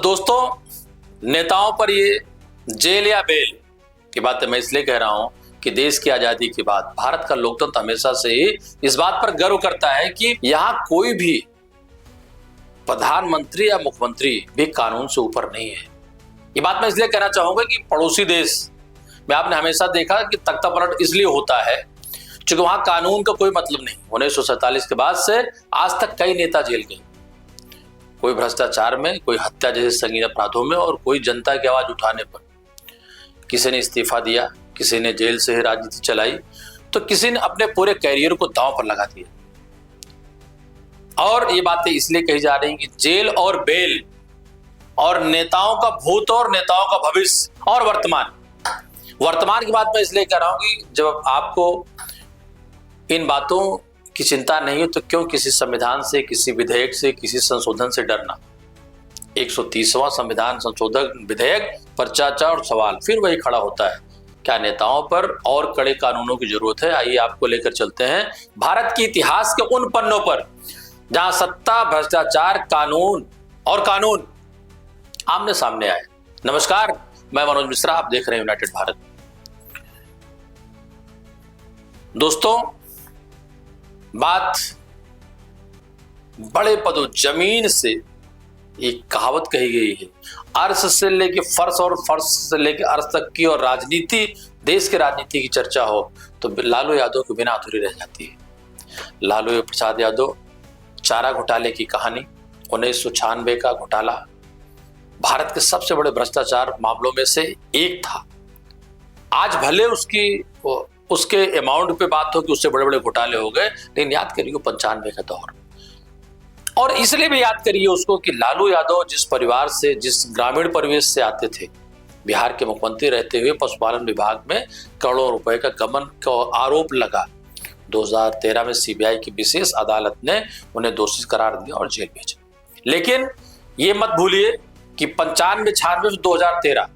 दोस्तों, नेताओं पर ये जेल या बेल की बात मैं इसलिए कह रहा हूं कि देश की आजादी के बाद भारत का लोकतंत्र हमेशा से ही इस बात पर गर्व करता है कि यहां कोई भी प्रधानमंत्री या मुख्यमंत्री भी कानून से ऊपर नहीं है। ये बात मैं इसलिए कहना चाहूंगा कि पड़ोसी देश में आपने हमेशा देखा कि तख्ता पलट इसलिए होता है क्योंकि वहां कानून का कोई मतलब नहीं। 1947 के बाद से आज तक कई नेता जेल गए, कोई भ्रष्टाचार में, कोई हत्या जैसे संगीन अपराधों में, और कोई जनता की आवाज उठाने पर। किसी ने इस्तीफा दिया, किसी ने जेल से ही राजनीति चलाई, तो किसी ने अपने पूरे कैरियर को दांव पर लगा दिया। और ये बातें इसलिए कही जा रही हैं कि जेल और बेल और नेताओं का भूत और नेताओं का भविष्य और वर्तमान की बात मैं इसलिए कह रहा हूं कि जब आपको इन बातों की चिंता नहीं है तो क्यों किसी संविधान से, किसी विधेयक से, किसी संशोधन से डरना। 130वां संविधान संशोधन विधेयक पर चर्चा और सवाल फिर वही खड़ा होता है। क्या नेताओं पर और कड़े कानूनों की जरूरत है? आइए आपको लेकर चलते हैं भारत के इतिहास के उन पन्नों पर जहां सत्ता, भ्रष्टाचार, कानून आमने सामने आए। नमस्कार, मैं मनोज मिश्रा, आप देख रहे हैं यूनाइटेड भारत। दोस्तों, बात बड़े पदों, जमीन से एक कहावत कही गई है, अर्श से लेके फर्श और फर्श से लेके अर्श तक की और राजनीति, देश की राजनीति की चर्चा हो तो लालू यादव के बिना अधूरी रह जाती है। लालू प्रसाद यादव चारा घोटाले की कहानी, 1996 का घोटाला भारत के सबसे बड़े भ्रष्टाचार मामलों में से एक था। आज भले उसके अमाउंट पे बात हो कि उससे बड़े बड़े घोटाले हो गए, लेकिन याद करिए 95 का दौर। और इसलिए भी याद करिए उसको कि लालू यादव जिस परिवार से, जिस ग्रामीण परिवेश से आते थे, बिहार के मुख्यमंत्री रहते हुए पशुपालन विभाग में करोड़ों रुपए का गबन का आरोप लगा। 2013 में सीबीआई की विशेष अदालत ने उन्हें दोषी करार दिया और जेल भेजा। लेकिन ये मत भूलिए कि 95-96 से 2013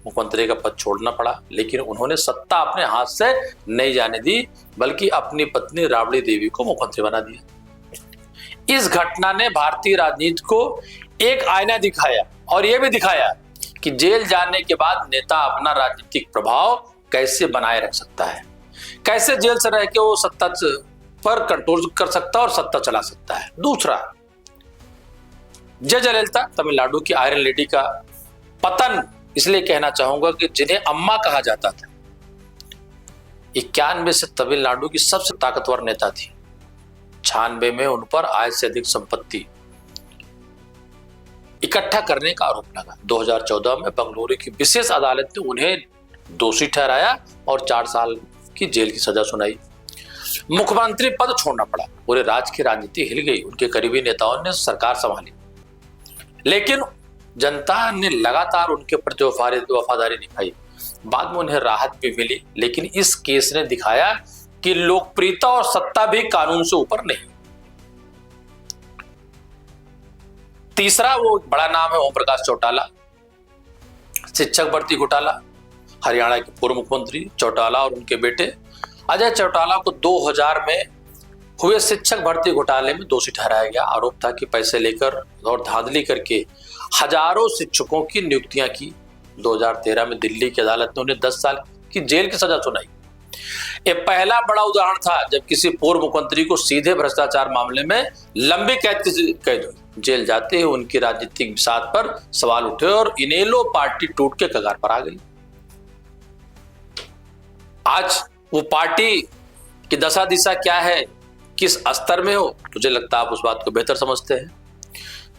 मुख्यमंत्री का पद छोड़ना पड़ा, लेकिन उन्होंने सत्ता अपने हाथ से नहीं जाने दी, बल्कि अपनी पत्नी राबड़ी देवी को मुख्यमंत्री बना दिया। इस घटना ने भारतीय राजनीति को एक आईना दिखाया और यह भी दिखाया कि जेल जाने के बाद नेता अपना राजनीतिक प्रभाव कैसे बनाए रख सकता है, कैसे जेल से रह के वो सत्ता पर कंट्रोल कर सकता है और सत्ता चला सकता है। दूसरा, जयललिता, तमिलनाडु की आयरन लेडी का पतन इसलिए कहना चाहूंगा कि जिन्हें अम्मा कहा जाता था, 91 से तमिलनाडु की सबसे ताकतवर नेता थी। 96 में उन पर आय से अधिक संपत्ति इकट्ठा करने का आरोप लगा। 2014 में बंगलुरु की विशेष अदालत ने उन्हें दोषी ठहराया और 4 साल की जेल की सजा सुनाई। मुख्यमंत्री पद छोड़ना पड़ा, पूरे राज्य की राजनीति हिल गई। उनके करीबी नेताओं ने सरकार संभाली, लेकिन जनता ने लगातार उनके प्रति वफादारी दिखाई। बाद में उन्हें राहत भी मिली, लेकिन इस केस ने दिखाया कि लोकप्रियता और सत्ता भी कानून से ऊपर नहीं। तीसरा वो बड़ा नाम है ओम प्रकाश चौटाला, शिक्षक भर्ती घोटाला। हरियाणा के पूर्व मुख्यमंत्री चौटाला और उनके बेटे अजय चौटाला को 2000 में हुए शिक्षक भर्ती घोटाले में दोषी ठहराया गया। आरोप था कि पैसे लेकर और धांधली करके हजारों शिक्षकों की नियुक्तियां की। 2013 में दिल्ली की अदालत ने उन्हें 10 साल की जेल की सजा सुनाई। यह पहला बड़ा उदाहरण था जब किसी पूर्व मुख्यमंत्री को सीधे भ्रष्टाचार मामले में लंबी कैद हुई। जेल जाते ही उनकी राजनीतिक बिसात पर सवाल उठे और इनेलो पार्टी टूट के कगार पर आ गई। आज वो पार्टी की दशा दिशा क्या है, किस स्तर में हो, मुझे लगता है आप उस बात को बेहतर समझते हैं।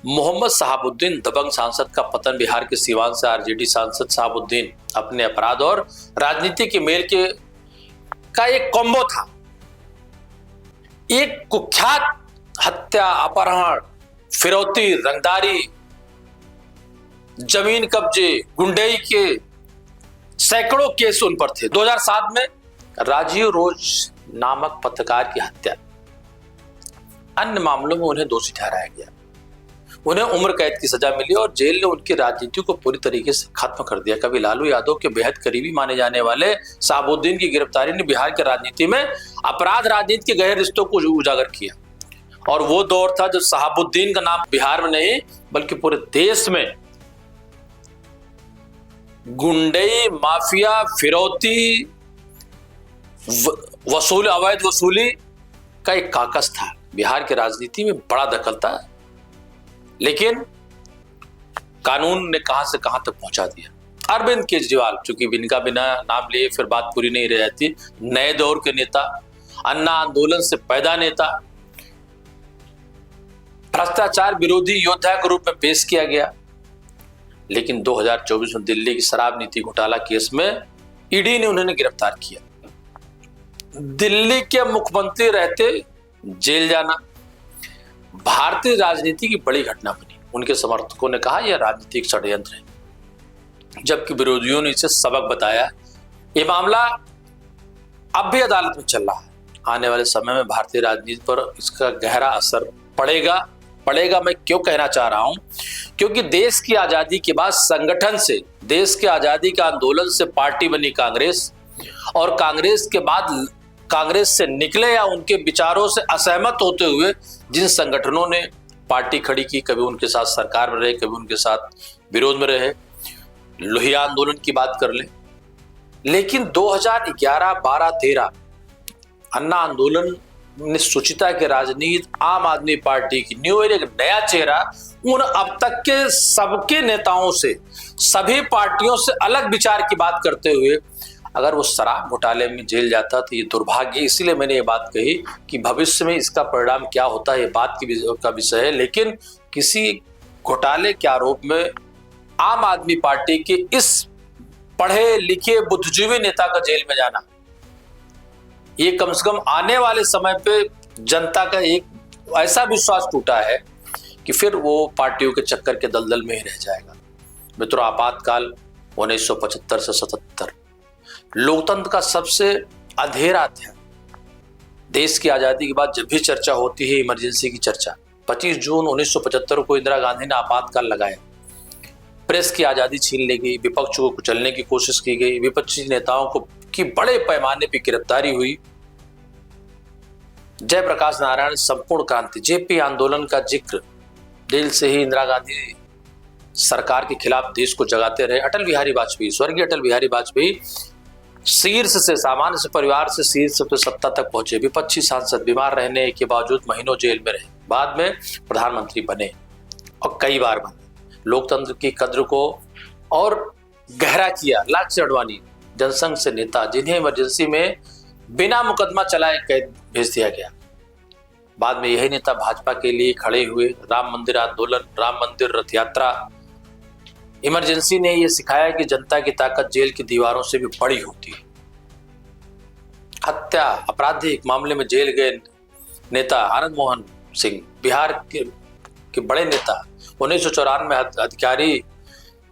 मोहम्मद शहाबुद्दीन, दबंग सांसद का पतन। बिहार के सीवान से आरजेडी सांसद शहाबुद्दीन अपने अपराध और राजनीति के मेल का एक कॉम्बो था। एक कुख्यात हत्या, अपहरण, फिरौती, रंगदारी, जमीन कब्जे, गुंडई के सैकड़ों केस उन पर थे। 2007 में राजीव रोज नामक पत्रकार की हत्या, अन्य मामलों में उन्हें दोषी ठहराया गया। उन्हें उम्र कैद की सजा मिली और जेल ने उनकी राजनीति को पूरी तरीके से खत्म कर दिया। कभी लालू यादव के बेहद करीबी माने जाने वाले शहाबुद्दीन की गिरफ्तारी ने बिहार की राजनीति में अपराध राजनीति के गहरे रिश्तों को उजागर किया। और वो दौर था जब शहाबुद्दीन का नाम बिहार में नहीं बल्कि पूरे देश में गुंडई, माफिया, फिरौती, अवैध वसूली का एक काकस था। बिहार की राजनीति में बड़ा दखल था, लेकिन कानून ने कहां से कहां तक पहुंचा दिया। अरविंद केजरीवाल, चूंकि इनका बिना नाम लिए फिर बात पूरी नहीं रह जाती, नए दौर के नेता, अन्ना आंदोलन से पैदा नेता, भ्रष्टाचार विरोधी योद्धा के रूप में पेश किया गया। लेकिन 2024 में दिल्ली की शराब नीति घोटाला केस में ईडी ने उन्हें गिरफ्तार किया। दिल्ली के मुख्यमंत्री रहते जेल जाना भारतीय राजनीति की बड़ी घटना बनी। उनके समर्थकों ने कहा यह राजनीतिक षड्यंत्र है, जबकि विरोधियों ने इसे सबक बताया। यह मामला अब भी अदालत में चल रहा है। आने वाले समय में भारतीय राजनीति पर इसका गहरा असर पड़ेगा। मैं क्यों कहना चाह रहा हूं, क्योंकि देश की आजादी के बाद संगठन से, देश के आजादी के आंदोलन से पार्टी बनी कांग्रेस, और कांग्रेस के बाद कांग्रेस से निकले या उनके विचारों से असहमत होते हुए जिन संगठनों ने पार्टी खड़ी की, कभी उनके साथ सरकार में रहे, कभी उनके साथ विरोध में रहे। लोहिया आंदोलन की बात कर ले। लेकिन 2011, 12, 13 अन्ना आंदोलन ने सुचिता के राजनीति, आम आदमी पार्टी की न्यू एज, एक नया चेहरा उन अब तक के सबके नेताओं से, सभी पार्टियों से अलग विचार की बात करते हुए अगर वो शराब घोटाले में जेल जाता तो ये दुर्भाग्य। इसीलिए मैंने ये बात कही कि भविष्य में इसका परिणाम क्या होता है, ये बात का विषय है। लेकिन किसी घोटाले के आरोप में आम आदमी पार्टी के इस पढ़े लिखे बुद्धिजीवी नेता का जेल में जाना, ये कम से कम आने वाले समय पे जनता का एक ऐसा विश्वास टूटा है कि फिर वो पार्टियों के चक्कर के दलदल में ही रह जाएगा। मित्रों, आपातकाल 1975 से 77 लोकतंत्र का सबसे अंधेरा था। देश की आजादी के बाद जब भी चर्चा होती है इमरजेंसी की चर्चा, 25 जून 1975 को इंदिरा गांधी ने आपातकाल लगाया। प्रेस की आजादी छीन ली गई, विपक्ष को कुचलने की कोशिश की गई, विपक्षी नेताओं को की बड़े पैमाने पर गिरफ्तारी हुई। जयप्रकाश नारायण संपूर्ण क्रांति, जेपी आंदोलन का जिक्र दिल से ही इंदिरा गांधी सरकार के खिलाफ देश को जगाते रहे। अटल बिहारी वाजपेयी, स्वर्गीय अटल बिहारी वाजपेयी शीर्ष से, सामान्य से परिवार से शीर्ष पे सत्ता तक पहुंचे। विपक्षी सांसद, बीमार रहने के बावजूद महीनों जेल में रहे, बाद में प्रधानमंत्री बने और कई बार बने। लोकतंत्र की कद्र को और गहरा किया। लालकृष्ण आडवाणी, जनसंघ से नेता, जिन्हें इमरजेंसी में बिना मुकदमा चलाए कैद भेज दिया गया। बाद में यही नेता भाजपा के लिए खड़े हुए। राम मंदिर आंदोलन, राम मंदिर रथ यात्रा, इमरजेंसी ने यह सिखाया कि जनता की ताकत जेल की दीवारों से भी बड़ी होती है। हत्या, आपराधिक मामले में जेल गए नेता आनंद मोहन सिंह, बिहार के बड़े नेता, 1994 में अधिकारी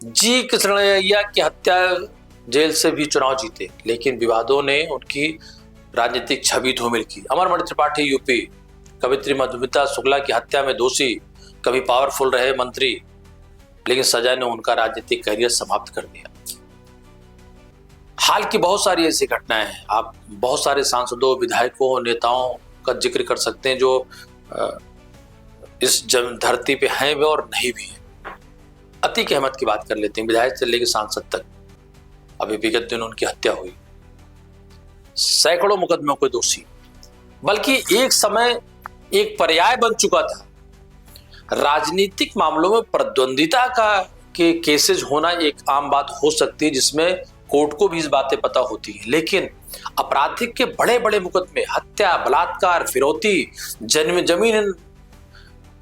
जी कृष्णैया की हत्या, जेल से भी चुनाव जीते, लेकिन विवादों ने उनकी राजनीतिक छवि धूमिल की। अमरमणि त्रिपाठी यूपी, कवित्री मधुमिता शुक्ला की हत्या में दोषी, कभी पावरफुल रहे मंत्री, लेकिन सजा ने उनका राजनीतिक करियर समाप्त कर दिया। हाल की बहुत सारी ऐसी घटनाएं हैं। आप बहुत सारे सांसदों, विधायकों, नेताओं का जिक्र कर सकते हैं जो इस धरती पे हैं भी और नहीं भी हैं। अतीक अहमद की बात कर लेते हैं, विधायक से लेकर सांसद तक। अभी विगत दिन उनकी हत्या हुई, सैकड़ों मुकदमों के दोषी, बल्कि एक समय एक पर्याय बन चुका था। राजनीतिक मामलों में प्रतिद्वंदिता के केसेस होना एक आम बात हो सकती है, जिसमें कोर्ट को भी इस बातें पता होती है, लेकिन आपराधिक के बड़े बड़े मुकदमे, हत्या, बलात्कार, फिरौती, जमीन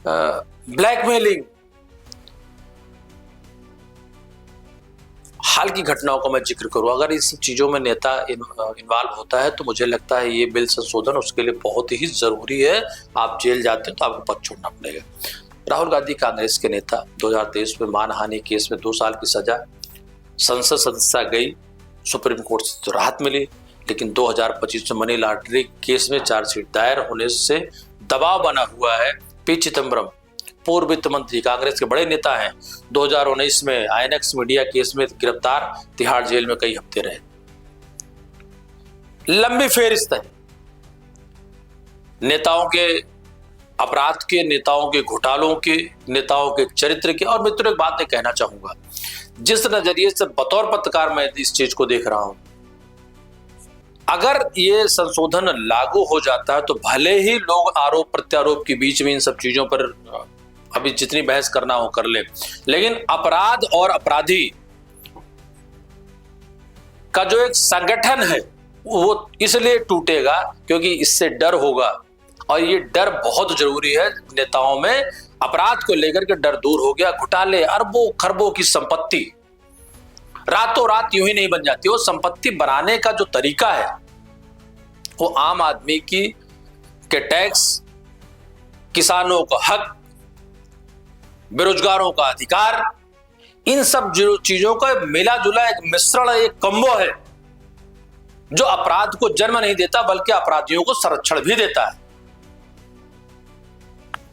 ब्लैकमेलिंग, हाल की घटनाओं का मैं जिक्र करूं, अगर इस सब चीजों में नेता इन्वॉल्व होता है तो मुझे लगता है ये बिल संशोधन उसके लिए बहुत ही जरूरी है। आप जेल जाते हैं तो आपको पद छोड़ना पड़ेगा। राहुल गांधी कांग्रेस के नेता, 2023 में मानहानि केस में 2 साल की सजा, संसद सदस्यता गई, सुप्रीम कोर्ट से तो राहत मिली, लेकिन 2025 में मनी लॉन्ड्रिंग केस में चार्जशीट दायर होने से दबाव बना हुआ है। पी चिदम्बरम, पूर्व वित्त मंत्री, कांग्रेस के बड़े नेता हैं, 2019 में आईएनएक्स मीडिया केस में गिरफ्तार, तिहाड़ जेल में कई हफ्ते रहे। लंबी फेहरिस्त है नेताओं के अपराध के, नेताओं के घोटालों के, नेताओं के चरित्र के। और मित्रों, एक बात मैं कहना चाहूंगा, जिस नजरिए से बतौर पत्रकार मैं इस चीज को देख रहा हूं, अगर ये संशोधन लागू हो जाता है तो भले ही लोग आरोप प्रत्यारोप के बीच में इन सब चीजों पर अभी जितनी बहस करना हो कर ले, लेकिन अपराध और अपराधी का जो एक संगठन है वो इसलिए टूटेगा क्योंकि इससे डर होगा, और ये डर बहुत जरूरी है नेताओं में। अपराध को लेकर के डर दूर हो गया, घोटाले अरबों खरबों की संपत्ति रातों रात यूं ही नहीं बन जाती। वो संपत्ति बनाने का जो तरीका है वो आम आदमी की के टैक्स, किसानों का हक, बेरोजगारों का अधिकार, इन सब चीजों का मिला जुला एक मिश्रण, एक कम्बो है जो अपराध को जन्म नहीं देता बल्कि अपराधियों को संरक्षण भी देता है।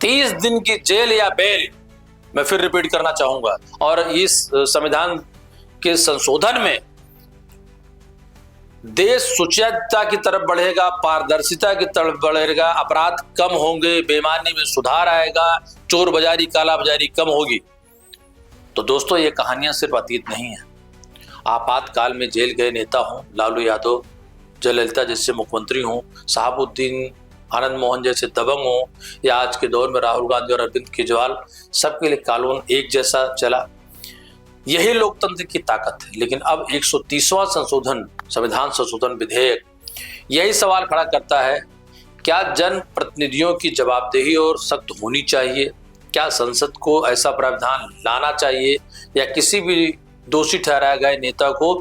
30 दिन की जेल या बेल, मैं फिर रिपीट करना चाहूंगा, और इस संविधान के संशोधन में देश सुचारुता की तरफ बढ़ेगा, पारदर्शिता की तरफ बढ़ेगा, अपराध कम होंगे, बेईमानी में सुधार आएगा, चोर बाजारी काला बाजारी कम होगी। तो दोस्तों ये कहानियां सिर्फ अतीत नहीं है। आपातकाल में जेल गए नेता हों, लालू यादव, जयललिता जैसे मुख्यमंत्री हों, शहाबुद्दीन, आनंद मोहन जैसे दबंग हों, या आज के दौर में राहुल गांधी और अरविंद केजरीवाल, सबके लिए कानून एक जैसा चला। यही लोकतंत्र की ताकत है। लेकिन अब 130वां संशोधन, संविधान संशोधन विधेयक यही सवाल खड़ा करता है, क्या जन प्रतिनिधियों की जवाबदेही और सख्त होनी चाहिए? क्या संसद को ऐसा प्रावधान लाना चाहिए या किसी भी दोषी ठहराए गए नेता को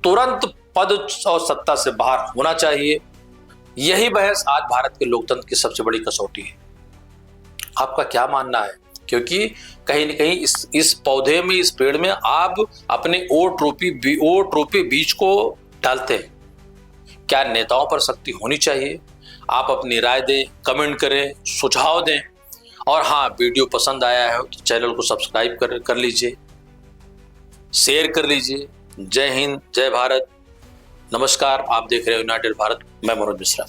तुरंत पद और सत्ता से बाहर होना चाहिए? यही बहस आज भारत के लोकतंत्र की सबसे बड़ी कसौटी है। आपका क्या मानना है? क्योंकि कहीं न कहीं इस पौधे में, इस पेड़ में आप अपने वोट रूपी बीज को डालते हैं। क्या नेताओं पर सख्ती होनी चाहिए? आप अपनी राय दें, कमेंट करें, सुझाव दें, और हाँ, वीडियो पसंद आया है तो चैनल को सब्सक्राइब कर लीजिए, शेयर कर लीजिए। जय हिंद, जय भारत, नमस्कार। आप देख रहे हैं यूनाइटेड भारत, मैं मनोज मिश्रा।